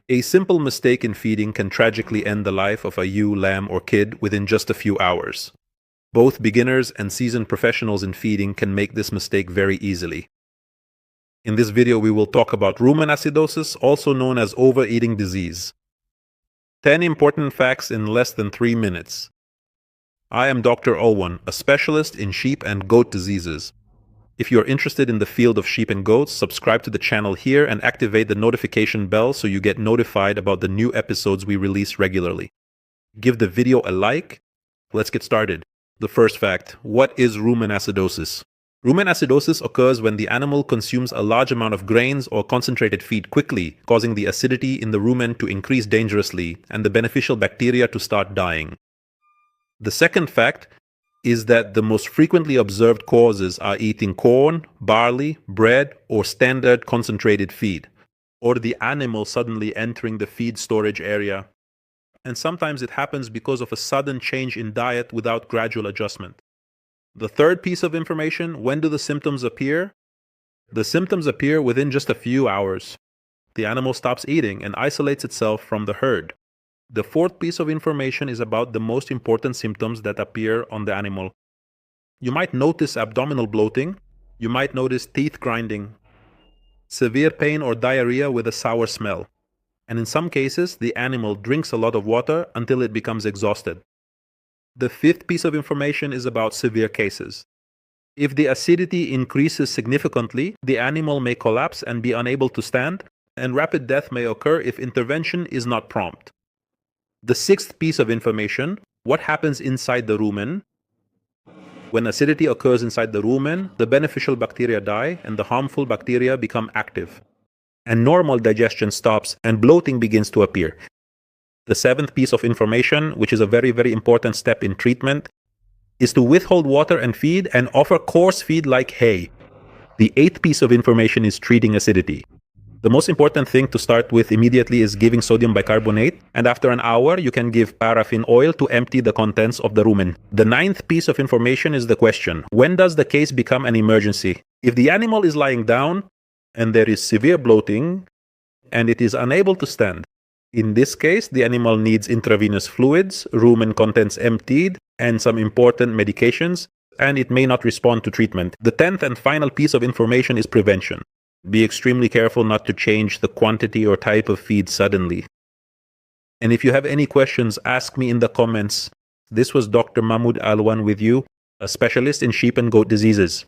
A simple mistake in feeding can tragically end the life of a ewe, lamb, or kid within just a few hours. Both beginners and seasoned professionals in feeding can make this mistake very easily. In this video, we will talk about rumen acidosis, also known as overeating disease. 10 important facts in less than 3 minutes. I am Dr. Olwan, a specialist in sheep and goat diseases. If you're interested in the field of sheep and goats, subscribe to the channel here and activate the notification bell so you get notified about the new episodes we release regularly. Give the video a like. Let's get started. The first fact: what is rumen acidosis? Rumen acidosis occurs when the animal consumes a large amount of grains or concentrated feed quickly, causing the acidity in the rumen to increase dangerously and the beneficial bacteria to start dying. The second fact is that the most frequently observed causes are eating corn, barley, bread, or standard concentrated feed, or the animal suddenly entering the feed storage area. And sometimes it happens because of a sudden change in diet without gradual adjustment. The third piece of information: when do the symptoms appear? The symptoms appear within just a few hours. The animal stops eating and isolates itself from the herd. The fourth piece of information is about the most important symptoms that appear on the animal. You might notice abdominal bloating. You might notice teeth grinding, severe pain or diarrhea with a sour smell. And in some cases, the animal drinks a lot of water until it becomes exhausted. The fifth piece of information is about severe cases. If the acidity increases significantly, the animal may collapse and be unable to stand, and rapid death may occur if intervention is not prompt. The sixth piece of information: what happens inside the rumen? When acidity occurs inside the rumen, the beneficial bacteria die and the harmful bacteria become active, and normal digestion stops and bloating begins to appear. The seventh piece of information, which is a very, very important step in treatment, is to withhold water and feed and offer coarse feed like hay. The eighth piece of information is treating acidity. The most important thing to start with immediately is giving sodium bicarbonate, and after an hour you can give paraffin oil to empty the contents of the rumen. The ninth piece of information is the question: when does the case become an emergency? If the animal is lying down and there is severe bloating and it is unable to stand, in this case the animal needs intravenous fluids, rumen contents emptied, and some important medications, and it may not respond to treatment. The 10th and final piece of information is prevention. Be extremely careful not to change the quantity or type of feed suddenly. And if you have any questions, ask me in the comments. This was Dr. Mahmoud Alwan with you, a specialist in sheep and goat diseases.